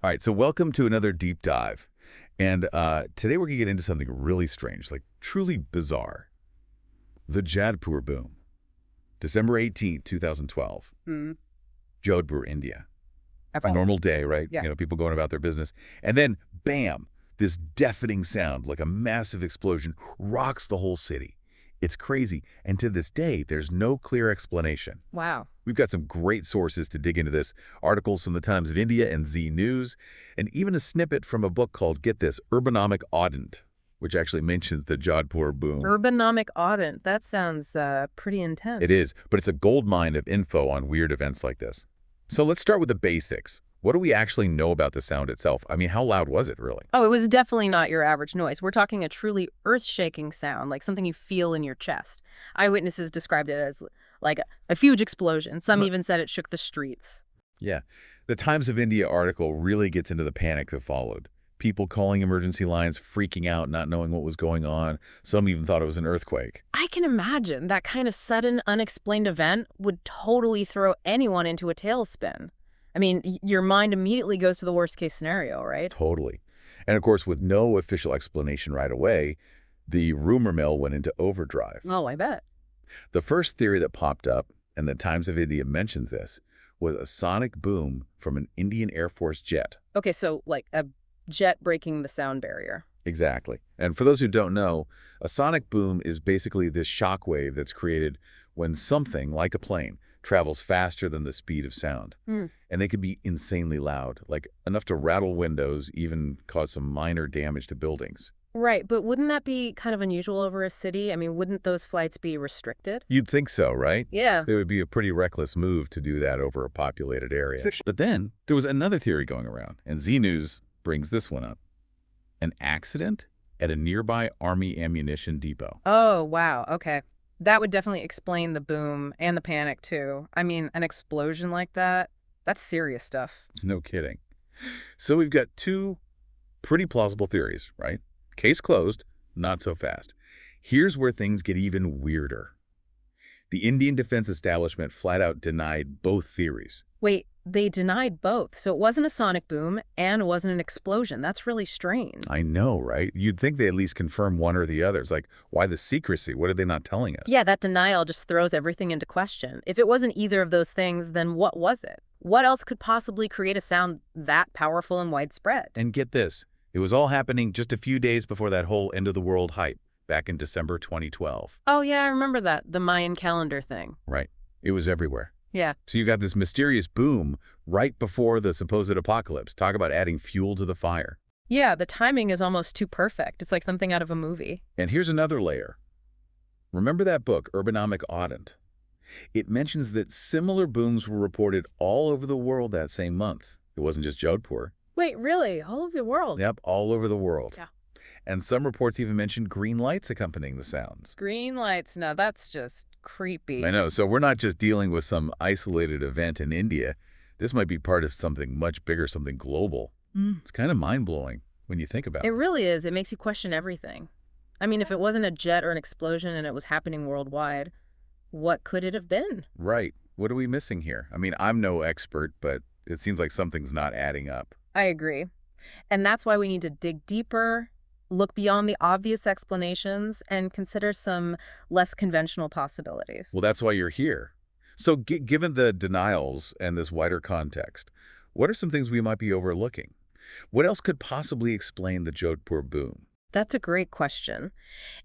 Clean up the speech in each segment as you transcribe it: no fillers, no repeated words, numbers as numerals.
All right, so welcome to another deep dive. And today we're going to get into something really strange, like truly bizarre. The Jodhpur boom. December 18th, 2012. Jodhpur, India. A normal day, right? Yeah. You know, people going about their business. And then, bam, this deafening sound, like a massive explosion, rocks the whole city. It's crazy. And to this day, there's no clear explanation. Wow. We've got some great sources to dig into this, articles from the Times of India and Z News, and even a snippet from a book called, get this, Urbanomic Audit, which actually mentions the Jodhpur boom. Urbanomic audit. That sounds pretty intense. It is, but it's a goldmine of info on weird events like this. So let's start with the basics. What do we actually know about the sound itself? I mean, how loud was it, really? Oh, it was definitely not your average noise. We're talking a truly earth-shaking sound, like something you feel in your chest. Eyewitnesses described it as like a huge explosion. Some even said it shook the streets. Yeah. The Times of India article really gets into the panic that followed. People calling emergency lines, freaking out, not knowing what was going on. Some even thought it was an earthquake. I can imagine that kind of sudden, unexplained event would totally throw anyone into a tailspin. I mean, your mind immediately goes to the worst-case scenario, right? Totally. And of course, with no official explanation right away, the rumor mill went into overdrive. Oh, I bet. The first theory that popped up, and the Times of India mentions this, was a sonic boom from an Indian Air Force jet. Okay, so like a jet breaking the sound barrier. Exactly. And for those who don't know, a sonic boom is basically this shock wave that's created when something, like a plane, travels faster than the speed of sound. And they can be insanely loud, like enough to rattle windows, even cause some minor damage to buildings. Right, but wouldn't that be kind of unusual over a city? I mean, wouldn't those flights be restricted? You'd think so, right? Yeah. It would be a pretty reckless move to do that over a populated area. But then there was another theory going around, and Z News brings this one up. An accident at a nearby Army ammunition depot. Oh, wow. Okay. That would definitely explain the boom and the panic, too. I mean, an explosion like that, that's serious stuff. No kidding. So we've got two pretty plausible theories, right? Case closed, not so fast. Here's where things get even weirder. The Indian Defense Establishment flat out denied both theories. Wait, they denied both. So it wasn't a sonic boom and it wasn't an explosion. That's really strange. I know, right? You'd think they at least confirm one or the other. It's like, why the secrecy? What are they not telling us? Yeah, that denial just throws everything into question. If it wasn't either of those things, then what was it? What else could possibly create a sound that powerful and widespread? And get this, it was all happening just a few days before that whole end-of-the-world hype back in December 2012. Oh, yeah, I remember that. The Mayan calendar thing. Right. It was everywhere. Yeah. So you got this mysterious boom right before the supposed apocalypse. Talk about adding fuel to the fire. Yeah, the timing is almost too perfect. It's like something out of a movie. And here's another layer. Remember that book, Urbanomic Audit? It mentions that similar booms were reported all over the world that same month. It wasn't just Jodhpur. Wait, really? All over the world? Yep, all over the world. Yeah. And some reports even mentioned green lights accompanying the sounds. Green lights. Now, that's just creepy. I know. So we're not just dealing with some isolated event in India. This might be part of something much bigger, something global. It's kind of mind-blowing when you think about it. It really is. It makes you question everything. I mean, if it wasn't a jet or an explosion and it was happening worldwide, what could it have been? Right. What are we missing here? I mean, I'm no expert, but it seems like something's not adding up. I agree. And that's why we need to dig deeper, look beyond the obvious explanations, and consider some less conventional possibilities. Well, that's why you're here. So given the denials and this wider context, what are some things we might be overlooking? What else could possibly explain the Jodhpur boom? That's a great question.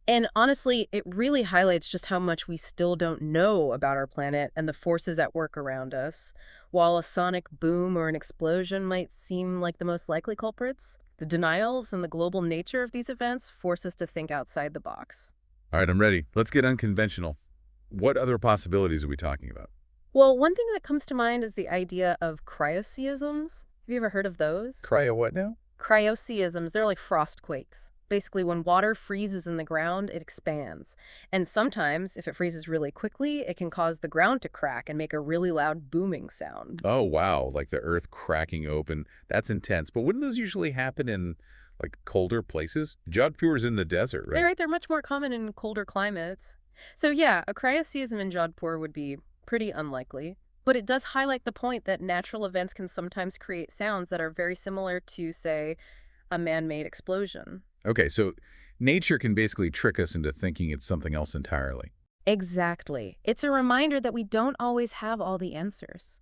And honestly, it really highlights just how much we still don't know about our planet and the forces at work around us. While a sonic boom or an explosion might seem like the most likely culprits, the denials and the global nature of these events force us to think outside the box. All right, I'm ready. Let's get unconventional. What other possibilities are we talking about? Well, one thing that comes to mind is the idea of cryoseisms. Have you ever heard of those? Cryo what now? Cryoseisms, they're like frost quakes. Basically, when water freezes in the ground, it expands. And sometimes, if it freezes really quickly, it can cause the ground to crack and make a really loud booming sound. Oh, wow. Like the earth cracking open. That's intense. But wouldn't those usually happen in, like, colder places? Jodhpur is in the desert, right? Yeah, right. They're much more common in colder climates. So yeah, a cryoseism in Jodhpur would be pretty unlikely. But it does highlight the point that natural events can sometimes create sounds that are very similar to, say, a man-made explosion. Okay, so nature can basically trick us into thinking it's something else entirely. Exactly. It's a reminder that we don't always have all the answers,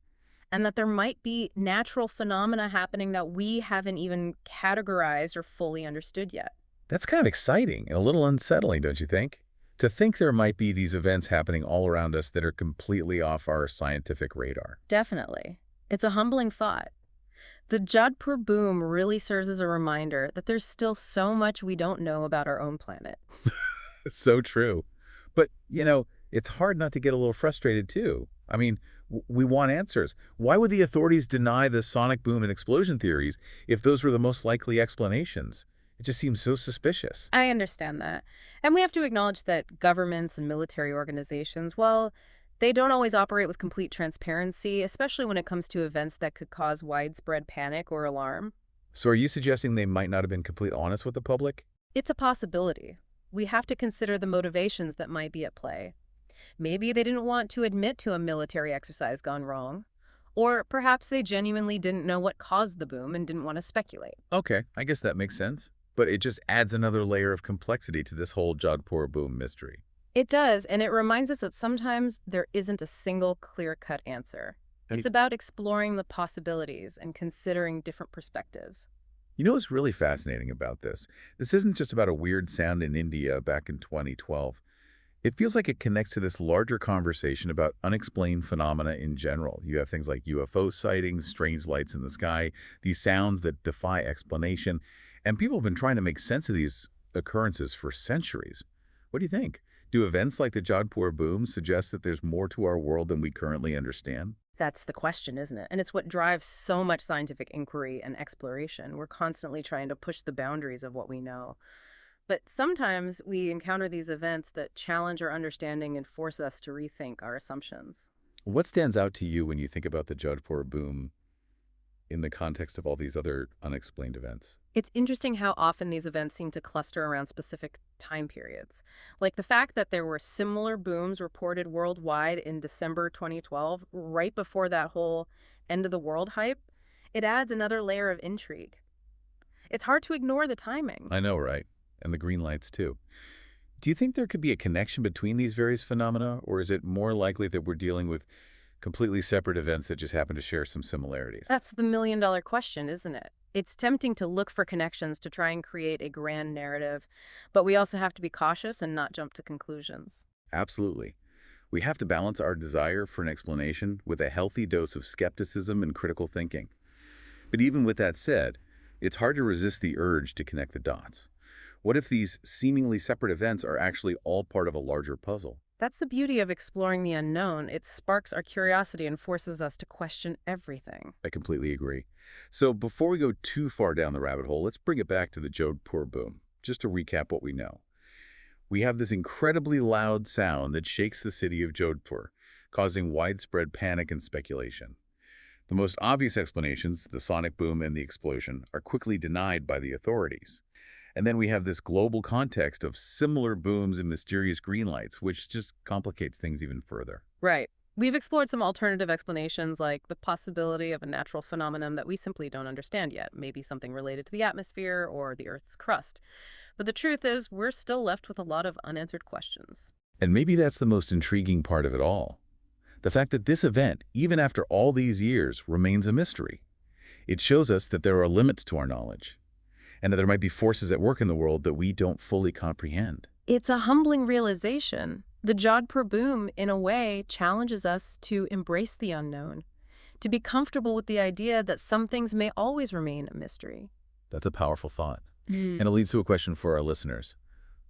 and that there might be natural phenomena happening that we haven't even categorized or fully understood yet. That's kind of exciting and a little unsettling, don't you think? To think there might be these events happening all around us that are completely off our scientific radar. Definitely. It's a humbling thought. The Jodhpur boom really serves as a reminder that there's still so much we don't know about our own planet. So true. But, it's hard not to get a little frustrated, too. I mean, we want answers. Why would the authorities deny the sonic boom and explosion theories if those were the most likely explanations? It just seems so suspicious. I understand that. And we have to acknowledge that governments and military organizations, well, they don't always operate with complete transparency, especially when it comes to events that could cause widespread panic or alarm. So are you suggesting they might not have been completely honest with the public? It's a possibility. We have to consider the motivations that might be at play. Maybe they didn't want to admit to a military exercise gone wrong. Or perhaps they genuinely didn't know what caused the boom and didn't want to speculate. Okay, I guess that makes sense. But it just adds another layer of complexity to this whole Jodhpur boom mystery. It does, and it reminds us that sometimes there isn't a single clear-cut answer. Hey, It's about exploring the possibilities and considering different perspectives. you know what's really fascinating about this? This isn't just about a weird sound in India back in 2012. It feels like it connects to this larger conversation about unexplained phenomena in general. You have things like UFO sightings, strange lights in the sky, these sounds that defy explanation. And people have been trying to make sense of these occurrences for centuries. What do you think? Do events like the Jodhpur boom suggest that there's more to our world than we currently understand? That's the question, isn't it? And it's what drives so much scientific inquiry and exploration. We're constantly trying to push the boundaries of what we know. But sometimes we encounter these events that challenge our understanding and force us to rethink our assumptions. What stands out to you when you think about the Jodhpur boom in the context of all these other unexplained events? It's interesting how often these events seem to cluster around specific time periods. Like the fact that there were similar booms reported worldwide in December 2012, right before that whole end of the world hype, it adds another layer of intrigue. It's hard to ignore the timing. I know, right? And the green lights, too. Do you think there could be a connection between these various phenomena, or is it more likely that we're dealing with completely separate events that just happen to share some similarities? That's the million-dollar question, isn't it? It's tempting to look for connections to try and create a grand narrative, but we also have to be cautious and not jump to conclusions. Absolutely. We have to balance our desire for an explanation with a healthy dose of skepticism and critical thinking. But even with that said, it's hard to resist the urge to connect the dots. What if these seemingly separate events are actually all part of a larger puzzle? That's the beauty of exploring the unknown. It sparks our curiosity and forces us to question everything. I completely agree. So before we go too far down the rabbit hole, let's bring it back to the Jodhpur boom, just to recap what we know. We have this incredibly loud sound that shakes the city of Jodhpur, causing widespread panic and speculation. The most obvious explanations, the sonic boom and the explosion, are quickly denied by the authorities. And then we have this global context of similar booms and mysterious green lights, which just complicates things even further. Right. We've explored some alternative explanations, like the possibility of a natural phenomenon that we simply don't understand yet, maybe something related to the atmosphere or the Earth's crust. But the truth is, we're still left with a lot of unanswered questions. And maybe that's the most intriguing part of it all. The fact that this event, even after all these years, remains a mystery. It shows us that there are limits to our knowledge, and that there might be forces at work in the world that we don't fully comprehend. It's a humbling realization. The Jodhpur boom, in a way, challenges us to embrace the unknown, to be comfortable with the idea that some things may always remain a mystery. That's a powerful thought. And it leads to a question for our listeners.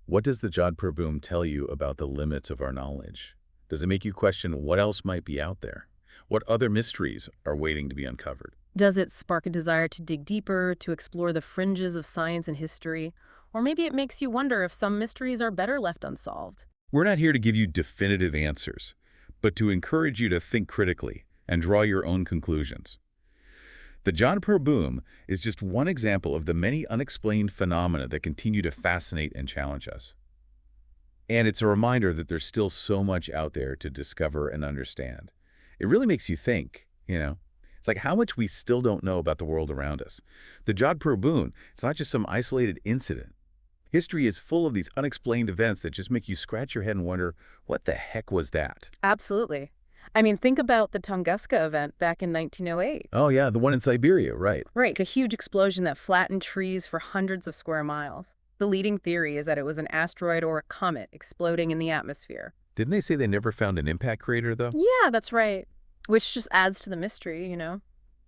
What does the Jodhpur boom tell you about the limits of our knowledge? Does it make you question what else might be out there? What other mysteries are waiting to be uncovered? Does it spark a desire to dig deeper, to explore the fringes of science and history? Or maybe it makes you wonder if some mysteries are better left unsolved. We're not here to give you definitive answers, but to encourage you to think critically and draw your own conclusions. The Jodhpur boom is just one example of the many unexplained phenomena that continue to fascinate and challenge us. And it's a reminder that there's still so much out there to discover and understand. It really makes you think. It's like how much we still don't know about the world around us. The Jodhpur boon, it's not just some isolated incident. History is full of these unexplained events that just make you scratch your head and wonder, what the heck was that? Absolutely. I mean, think about the Tunguska event back in 1908. Oh yeah, the one in Siberia, right. Right, a huge explosion that flattened trees for hundreds of square miles. The leading theory is that it was an asteroid or a comet exploding in the atmosphere. Didn't they say they never found an impact crater, though? Yeah, that's right. Which just adds to the mystery.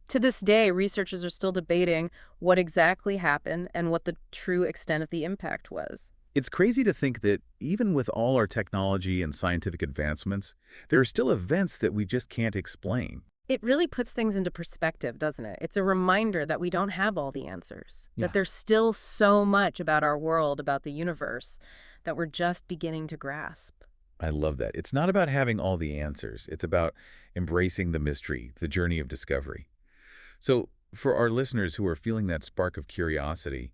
To this day, researchers are still debating what exactly happened and what the true extent of the impact was. It's crazy to think that even with all our technology and scientific advancements, there are still events that we just can't explain. It really puts things into perspective, doesn't it? It's a reminder that we don't have all the answers, that Yeah, there's still so much about our world, about the universe, that we're just beginning to grasp. I love that. It's not about having all the answers. It's about embracing the mystery, the journey of discovery. So, for our listeners who are feeling that spark of curiosity,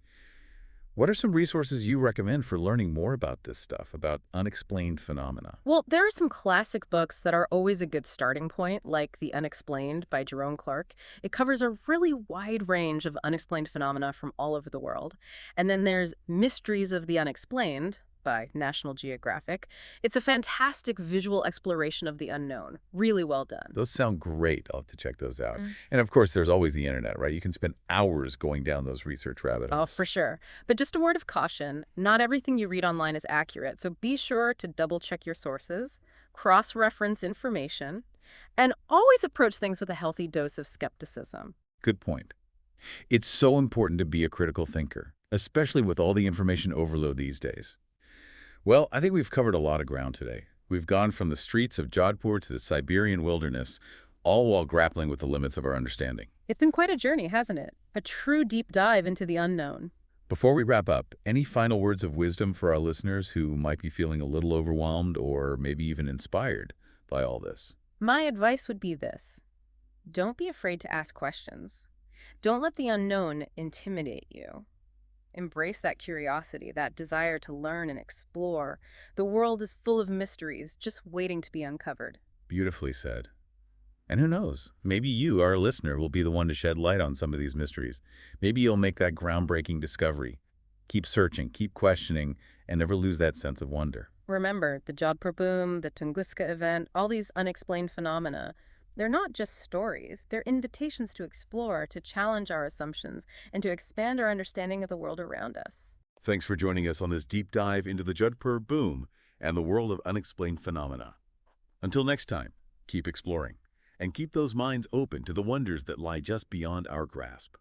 what are some resources you recommend for learning more about this stuff, about unexplained phenomena? Well, there are some classic books that are always a good starting point, like The Unexplained by Jerome Clark. It covers a really wide range of unexplained phenomena from all over the world. And then there's Mysteries of the Unexplained by National Geographic. It's a fantastic visual exploration of the unknown. Really well done. Those sound great. I'll have to check those out. Mm. And of course, there's always the internet, right? You can spend hours going down those research rabbit Oh, holes. for sure. But just a word of caution, not everything you read online is accurate, so be sure to double check your sources, cross-reference information, and always approach things with a healthy dose of skepticism. Good point. It's so important to be a critical thinker, especially with all the information overload these days. Well, I think we've covered a lot of ground today. We've gone from the streets of Jodhpur to the Siberian wilderness, all while grappling with the limits of our understanding. It's been quite a journey, hasn't it? A true deep dive into the unknown. Before we wrap up, any final words of wisdom for our listeners who might be feeling a little overwhelmed or maybe even inspired by all this? My advice would be this. Don't be afraid to ask questions. Don't let the unknown intimidate you. Embrace that curiosity, that desire to learn and explore. The world is full of mysteries just waiting to be uncovered. Beautifully said. And who knows, maybe you, our listener, will be the one to shed light on some of these mysteries. Maybe you'll make that groundbreaking discovery. Keep searching, keep questioning, and never lose that sense of wonder. Remember, the Jodhpur boom, the Tunguska event, all these unexplained phenomena, they're not just stories. They're invitations to explore, to challenge our assumptions, and to expand our understanding of the world around us. Thanks for joining us on this deep dive into the Jodhpur boom and the world of unexplained phenomena. Until next time, keep exploring and keep those minds open to the wonders that lie just beyond our grasp.